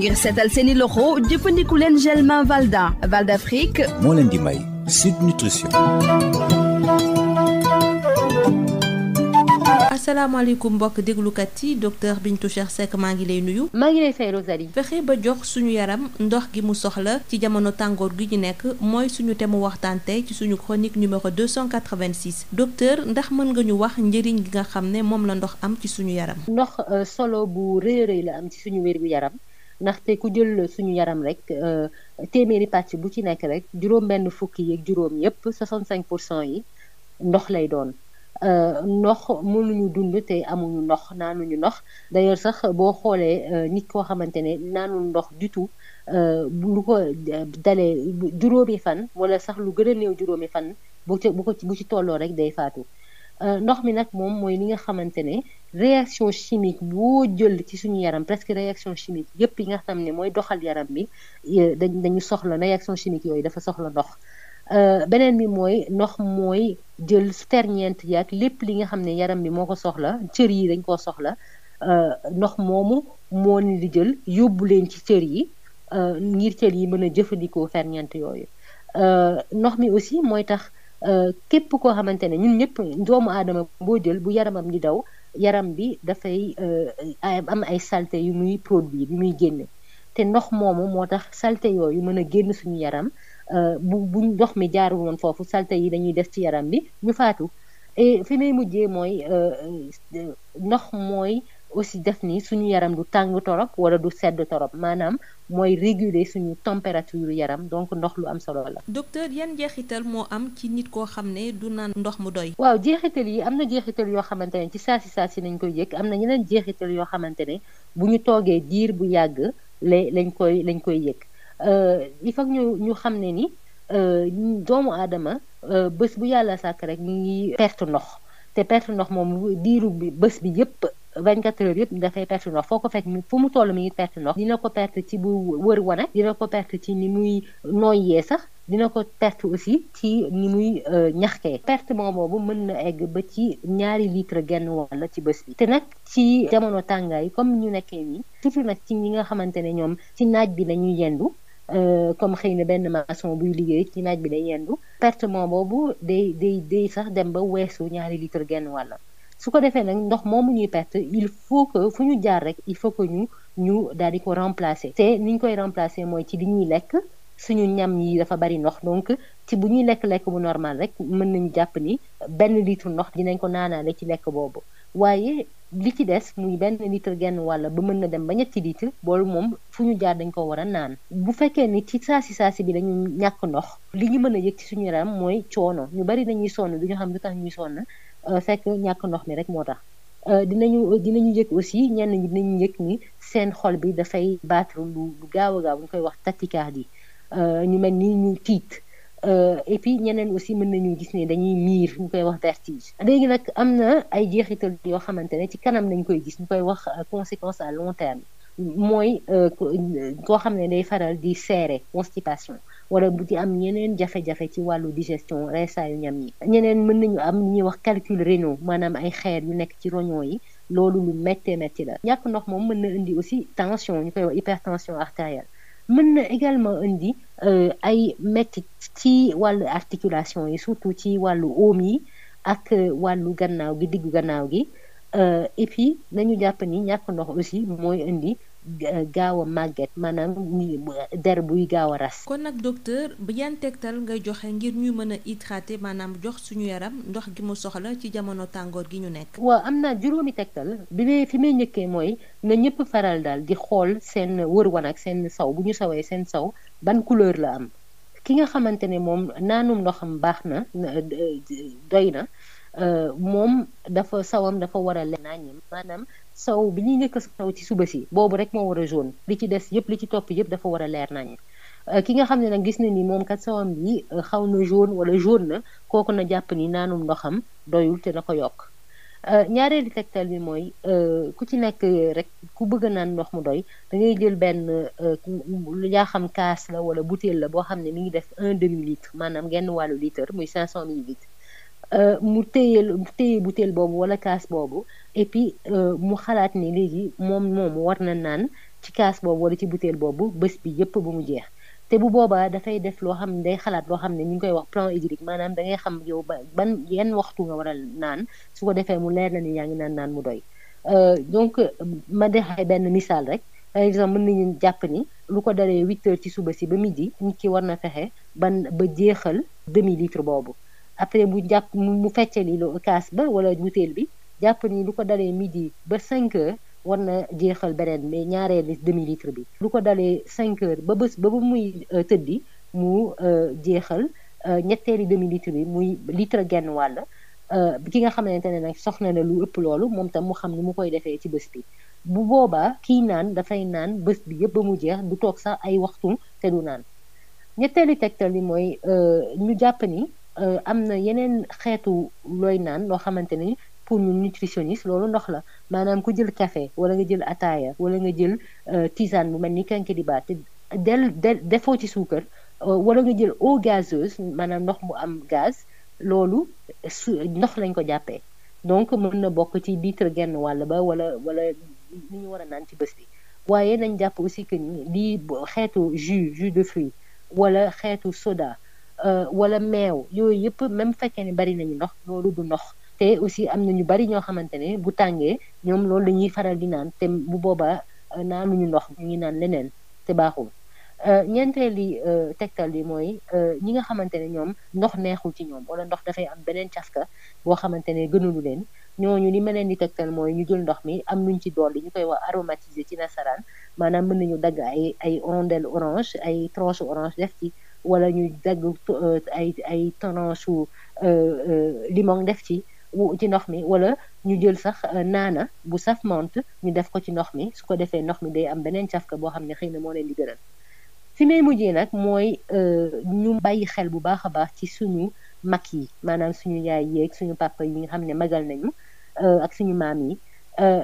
ngir seetal seeni loxo jëfandiku leen gel main Valda Val d'Afrique moo leen di may Sud Nutrition. asalaamaaleykum mbokk déglukat yi docteur Bintou Cheikh Seck maa ngi lay nuyu. maa ngi lay fay Rosalie. fexe ba jox suñu yaram ndox gi mu soxla ci jamono tàngoor gi ñu nekk mooy suñu thème waxtaan tey ci suñu chronique numéro 286 docteur ndax mën nga ñu wax njëriñ gi nga xam ne moom la ndox am ci suñu yaram. ndox solo bu rëy a rëy la am ci suñu wér gu yaram ndaxte ku jël suñu yaram rek téeméeri pàcc bu ci nekk rek juróom-benn fukki yeeg juróom yépp 65% yi ndox lay doon. ndox mënuñu dund te amuñu ndox naanuñu ndox d'ailleurs sax boo xoolee nit koo xamante ne naanul ndox du tout lu ko dalee juróomi fan wala sax lu gën a néew juróomi fan bu ci tolloo rek day faatu. ndox mi nag moom mooy li nga xamante ne réaction chimique boo jël ci suñu yaram presque réaction chimique yépp yi nga xam ne mooy doxal yaram bi dañu soxla réaction chimique yooyu dafa soxla ndox. beneen bi mooy ndox mooy jël ferñeent yi ak lépp li nga xam ne yaram bi moo ko soxla cër yi dañ koo soxla ndox moomu moo ni di jël yóbbu leen ci cër yi ngir cër yi mën a jëfandikoo ferñeent yooyu ndox mi aussi mooy tax képp koo xamante ne ñun ñëpp doomu aadama boo jël bu yaramam di daw yaram bi dafay am ay saleté yu muy produire yu muy génne te ndox moomu moo tax saleté yooyu mën a génn suñu yaram bu ndox mi jaarul woon foofu saleté yi dañuy des ci yaram bi ñu faatu et fi may mujjee mooy ndox mooy aussi def ni suñu yaram du tàng torop wala du sedd torop maanaam mooy réguler suñu température yaram donc ndox lu am solo la. docteur yan jeexital moo am ci nit koo xam ne du naan ndox mu doy. waaw jeexital yi am na jeexital yoo xamante ne ci saa si nañ koy yëg am na ñeneen jeexital yoo xamante ne bu ñu toogee diir bu yàgg lañ koy yëg. il faut ñu xam ne ni doomu aadama bés bu yàlla sàkk rek ñu ngi perte ndox te perte ndox moom diiru bi bés bi yëpp 24 heures yëpp dafay perte ndox foo ko fekk fu mu toll mi ngi perte ndox dina ko perte ci bu wër wane dina ko perte ci ni muy nooyyee sax dina ko perte aussi ci ni muy ñaxkee perte moom boobu mën na egg ba ci 2 litres genn walla ci bés bi te nag ci jamono tàngaay comme ñu nekkee nii surtout nag ci ñi nga xamante ne ñoom ci naaj bi lañuy yendu comme xëy na benn maçon buy liggéey ci naaj bi day yendu pertement boobu day sax dem ba weesu 2 litres genn wàlla su ko defee nag ndox moomu ñuy perte il faut que fu ñu jaar rek il faut que ñu daal di ko remplacer te ni ñu koy remplacer mooy ci li ñuy lekk suñu ñam yi dafa bari ndox donc ci bu ñuy lekk bu normal rek mën nañu jàpp ni 1 litre ndox dinañ ko naanaale ci lekk boobu waaye li ci des muy 1 litre genn wàlla ba mën na dem ba 3 litre boolu moom fu ñu jaar dañ ko war a naan bu fekkee ni ci saasi bi dañu ñàkk ndox li ñu mën a yëg ci suñu yaram mooy coono ñu bari dañuy sonn du ñu xam lu tax ñuy sonn fekk ñàkk ndox mi rek moo tax dinañu yëg aussi ñenn ñi dinañu yëg ni seen xol bi dafay battre lu gaaw a gaaw ñu koy wax tachycardie ñu mel ni ñu tiit et puis ñeneen aussi mën nañu gis ne dañuy miir ñu koy wax vertige léegi nag am na ay jeexital yoo xamante ne ci kanam lañ koy gis ñu koy wax conséquence à long terme mooy koo xam ne day faral di seere constipation wala bu di am ñeneen jafe-jafe ci wàllu digestion reesaayu ñam yi ñeneen mën nañu am li ñuy wax calcul rénal maanaam ay xeer yu nekk ci roñon yi loolu lu méttee métti la ñàkk ndox moom mën na indi aussi tension ñu koy wax hypertension artérielle mën na également indi ay métti ci wàllu articulation yi surtout ci wàllu oom yi ak wàllu gannaaw gi diggu gannaaw gi et puis nañu jàpp ni ñàkk ndox aussi mooy indi gaaw a màgget maanaam der buy gaaw a ras. kon nag docteur bu yan tegtal ngay joxe ngir ñuy mën a hydrater maanaam jox suñu yaram ndox gi mu soxla ci jamono tàngoor gi ñu nekk. waaw am na juróomi tegtal fi may njëkkee mooy na ñëpp faral daal di xool seen wër wan ak seen saw bu ñu sawee seen saw ban couleur la am ki nga xamante ne moom naanum ndoxam baax na doy na moom sawam dafa war a leer naññ maanaam saw bi ñuy njëkk saw ci suba si boobu rek moo war a jaune li ci des yëpp li ci topp yëpp dafa war a leer naññ ki nga xam ne nag gis na ni moom kat sawam bi xaw na jaune wala jaune na kooku na jàpp ni naanum ndoxam doyul te na ko yokk ñaareelu tegtal bi mooy ku ci nekk rek ku bëgg a naan ndox mu doy da ngay jël benn yaa xam kaas la wala bouteille la boo xam ne mi ngi def 1/2 litre maanaam genn wàllu litre muy 500 millilitres mu téye bouteille boobu wala kaas boobu et puis mu xalaat ni léegi moom war na naan ci kaas boobu wala ci butéel boobu bés bi yëpp bu mu jeex. te bu boobaa dafay def loo xam ne day xalaat loo xam ne ñu ngi koy wax plan hydrique maanaam da ngay xam yow ban yenn waxtu nga war a naan su ko defee mu leer na ni yaa ngi naan mu doy. Donc ma dexee benn misaal rek par exemple mën nañu jàpp ni lu ko dalee 8 heures ci suba si ba midi nit ki war na fexe ba jeexal demi-litre boobu après mu feccali lu kaas ba wala butéel bi jàpp ni lu ko dalee midi ba 5 heures war na jeexal beneen mais ñaareelu demi-litre bi lu ko dalee 5 heures ba muy tëddi mu jeexal ñetteeli demi-litre bi muy litre genn wàll ki nga xamante ne nag soxna na lu ëpp loolu moom tam mu xam ni mu koy defee ci bés bi bu boobaa kii naan dafay naan bés bi yëpp ba mu jeex du toog sax ay waxtu te du naan. ñetteeli tegtal li mooy ñu jàpp ni am na yeneen xeetu looy naan loo xamante ni pour ñu nutritionniste loolu ndox la maanaam ku jël café wala nga jël ataaya wala nga jël tisane bu mel ni kankeliba te defoo ci suukar wala nga jël eau gazeuse maanaam ndox mu am gaz loolu ndox lañ ko jàppee donc mën na bokk ci litre genn wàll ba wala li ñu war a naan ci bés bi waaye nañ jàpp aussi que ni lii xeetu jus de fruits wala xeetu soda wala meew yooyu yëpp même fekkee ni bari nañu ndox loolu du ndox te aussi am na ñu bari ñoo xamante ne bu tàngee ñoom loolu dañuy faral di naan te bu boobaa naanuñu ndox ñu ngi naan leneen te baaxul. ñeenteeli tegtal li mooy ñi nga xamante ne ñoom ndox neexul ci ñoom wala ndox dafay am beneen cafka boo xamante ne gënalu leen ñooñu li ma leen di tegtal mooy ñu jël ndox mi am luñ ci dolli ñu koy wax aromatiser ci nasaraan maanaam mën nañu dagg ay rondelle orange ay tranche orange def ci wala ñu dagg ay tranche limon def ci ndox mi wala ñu jël sax naana bu saf menthe ñu def ko ci ndox mi su ko defee ndox mi day am beneen cafka boo xam ne xëy na moo leen di gënal. fi may mujjee nag mooy ñu bàyyi xel bu baax a baax ci suñu mag yi maanaam suñu yaay yeeg suñu papa yi nga xam ne magal nañu ak suñu maam yi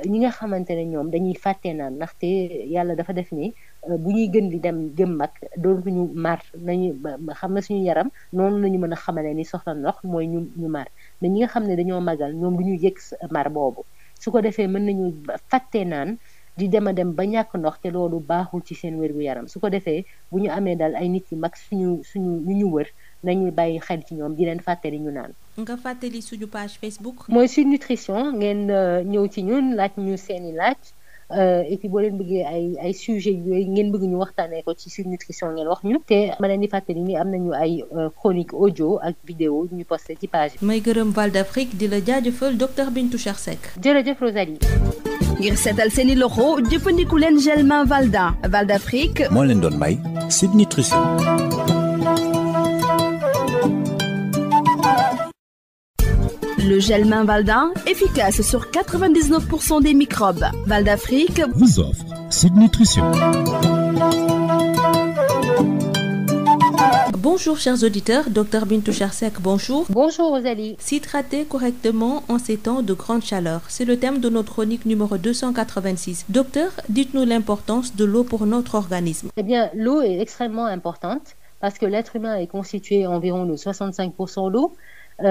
ñi nga xamante ne ñoom dañuy fàtte naan ndaxte yàlla dafa def ni bu ñuy gën di dem jëm mag dootuñu mar nañu xam na suñu yaram noonu lañu mën a xamale ni soxla ndox mooy ñu mar mais ñi nga xam ne dañoo magal ñoom du ñu yëg mar boobu su ko defee mën nañu fàtte naan di dem a dem ba ñàkk ndox te loolu baaxul ci seen wér gu yaram su ko defee bu ñu amee daal ay nit yu mag suñu ñu wër nañuy bàyyi xel ci ñoom di leen fàttali ñu naan. nga fàttali suñu page Facebook. mooy Sud Nutrition ngeen ñëw ci ñun laaj ñu seeni laaj et puis boo leen bëggee ay sujet yooyu ngeen bëgg ñu waxtaanee ko ci Sud Nutrition ngeen wax ñu. te ma leen di fàttali ni am nañu ay chronique audio ak vidéo ñu posté ci page bi. may gërëm Val d'Afrique di la jaajëfal docteur Bintou Cheikh Seck. jërëjëf Rosalie. ngir seetal seeni loxo jëfandiku leen gel main Valda Val d'Afrique moo leen doon may Sud Nutrition. Le gel main Valda, efficace sur 99% des microbes. Val d'Afrique vous offre Sud Nutrition. Bonjour chers auditeurs, docteur Bintou Cheikh Seck, bonjour. Bonjour Rosalie. S'hydrater correctement en ces temps de grande chaleur, c'est le thème de notre chronique numéro 286. Docteur, dites-nous l'importance de l'eau pour notre organisme. Eh bien, l'eau est extrêmement importante parce que l'être humain est constitué environ de 65% d'eau.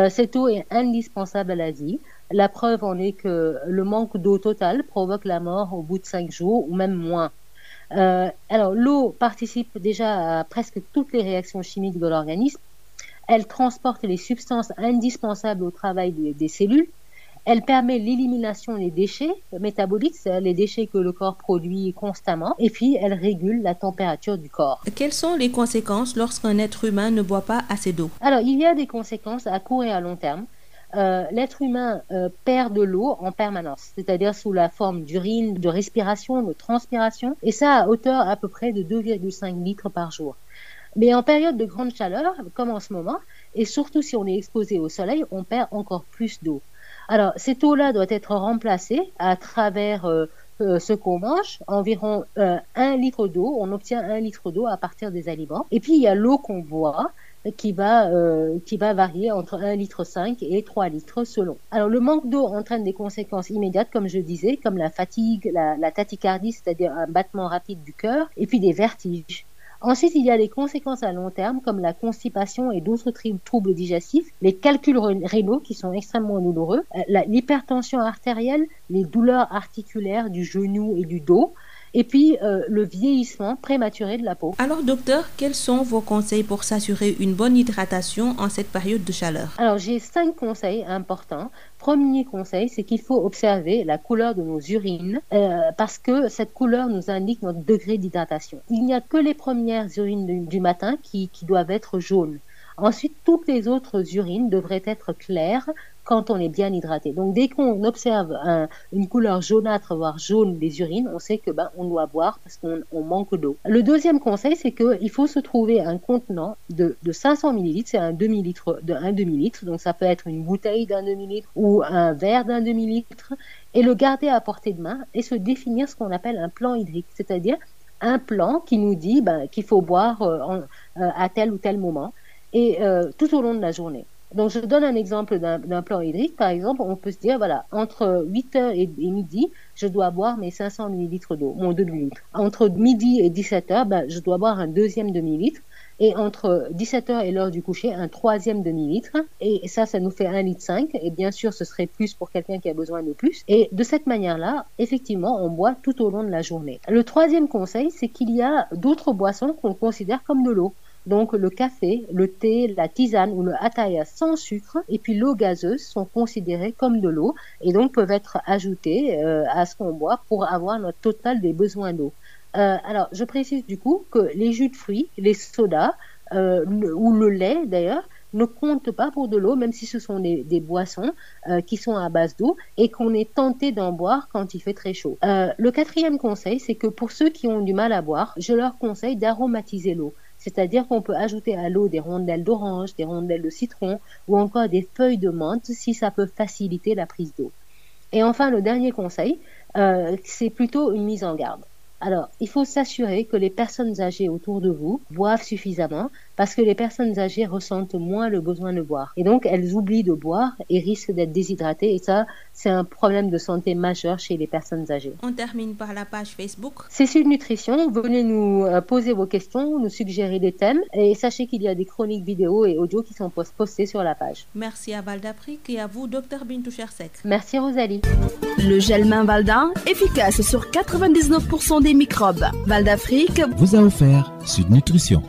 Cette eau est indispensable à la vie. La preuve en est que le manque d'eau totale provoque la mort au bout de 5 jours ou même moins. Alors, l'eau participe déjà à presque toutes les réactions chimiques de l'organisme. Elle transporte les substances indispensables au travail des cellules. Elle permet l'élimination des déchets métaboliques, c'est-à-dire les déchets que le corps produit constamment. Et puis, elle régule la température du corps. Quelles sont les conséquences lorsqu'un être humain ne boit pas assez d'eau? Alors, il y a des conséquences à court et à long terme. L'être humain perd de l'eau en permanence, c'est-à-dire sous la forme d'urine, de respiration, de transpiration, et ça à hauteur à peu près de 2,5 litres par jour. Mais en période de grande chaleur, comme en ce moment, et surtout si on est exposé au soleil, on perd encore plus d'eau. Alors, cette eau-là doit être remplacée à travers ce qu'on mange, environ 1 litre d'eau. On obtient 1 litre d'eau à partir des aliments. Et puis, il y a l'eau qu'on boit qui va varier entre 1,5 litre et 3 litres selon. Alors, le manque d'eau entraîne des conséquences immédiates, comme je disais, comme la fatigue, la tachycardie, c'est-à-dire un battement rapide du cœur, et puis des vertiges. Ensuite, il y a des conséquences à long terme comme la constipation et d'autres troubles digestifs, les calculs rénaux qui sont extrêmement douloureux, l'hypertension artérielle, les douleurs articulaires du genou et du dos, et puis le vieillissement prématuré de la peau. Alors docteur, quels sont vos conseils pour s'assurer une bonne hydratation en cette période de chaleur? Alors j'ai 5 conseils importants. Premier conseil, c'est qu'il faut observer la couleur de nos urines parce que cette couleur nous indique notre degré d'hydratation. Il n'y a que les premières urines du matin qui doivent être jaunes. Ensuite, toutes les autres urines devraient être claires quand on est bien hydraté. Donc, dès qu'on observe une couleur jaunâtre, voire jaune des urines, on sait que on doit boire parce qu'on manque d'eau. Le deuxième conseil, c'est qu'il faut se trouver un contenant de 500 ml, c'est un demi-litre d'un demi-litre, donc ça peut être une bouteille d'un demi-litre ou un verre d'un demi-litre, et le garder à portée de main et se définir ce qu'on appelle un plan hydrique, c'est-à-dire un plan qui nous dit qu'il faut boire à tel ou tel moment et tout au long de la journée. Donc, je donne un exemple d'un plan hydrique. Par exemple, on peut se dire, voilà, entre 8h et midi, je dois boire mes 500 ml d'eau, mon demi-litre. Entre midi et 17h, je dois boire un deuxième demi-litre. Et entre 17h et l'heure du coucher, un troisième demi-litre. Et ça nous fait 1,5 litre. Et bien sûr, ce serait plus pour quelqu'un qui a besoin de plus. Et de cette manière-là, effectivement, on boit tout au long de la journée. Le troisième conseil, c'est qu'il y a d'autres boissons qu'on considère comme de l'eau. Donc le café, le thé, la tisane ou le ataya sans sucre et puis l'eau gazeuse sont considérés comme de l'eau et donc peuvent être ajoutés à ce qu'on boit pour avoir notre total des besoins d'eau. Alors je précise du coup que les jus de fruits, les sodas ou le lait d'ailleurs ne comptent pas pour de l'eau, même si ce sont des boissons qui sont à base d'eau et qu'on est tenté d'en boire quand il fait très chaud. Le quatrième conseil, c'est que pour ceux qui ont du mal à boire, je leur conseille d'aromatiser l'eau. C'est-à-dire qu'on peut ajouter à l'eau des rondelles d'orange, des rondelles de citron ou encore des feuilles de menthe si ça peut faciliter la prise d'eau. Et enfin, le dernier conseil, c'est plutôt une mise en garde. Alors, il faut s'assurer que les personnes âgées autour de vous boivent suffisamment parce que les personnes âgées ressentent moins le besoin de boire. Et donc, elles oublient de boire et risquent d'être déshydratées. Et ça, c'est un problème de santé majeur chez les personnes âgées. On termine par la page Facebook. C'est Sud Nutrition. Venez nous poser vos questions, nous suggérer des thèmes. Et sachez qu'il y a des chroniques vidéo et audio qui sont postées sur la page. Merci à Val d'Afrique et à vous, Dr Bintou Chersek. Merci Rosalie. Le gel main Valda, efficace sur 99% des microbes. Val d'Afrique vous a offert Sud Nutrition.